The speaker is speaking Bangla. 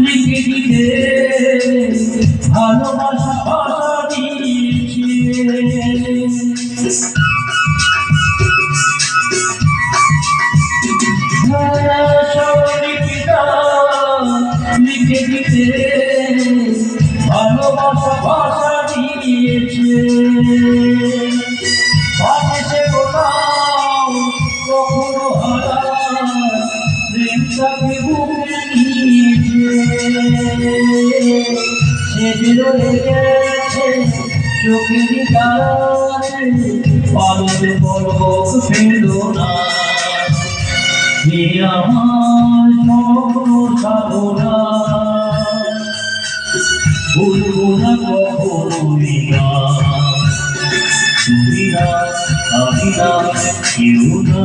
লিখে দিতে ভালোবাসা ভাষা দিয়েছে। লিখে দিতে ভালোবাসা ভাষা দিয়েছে। ভাবছে কোথাও কখনো হারায় প্রেমটাকে বুকে নিয়েছে। সে রয়ে গেছে চোখের তারায় পালতে পলক ফেল না। এ আমার স্বপ্ন সাধনা ভুলবো না কখনোই না। তুমি না আমি না কেউ না।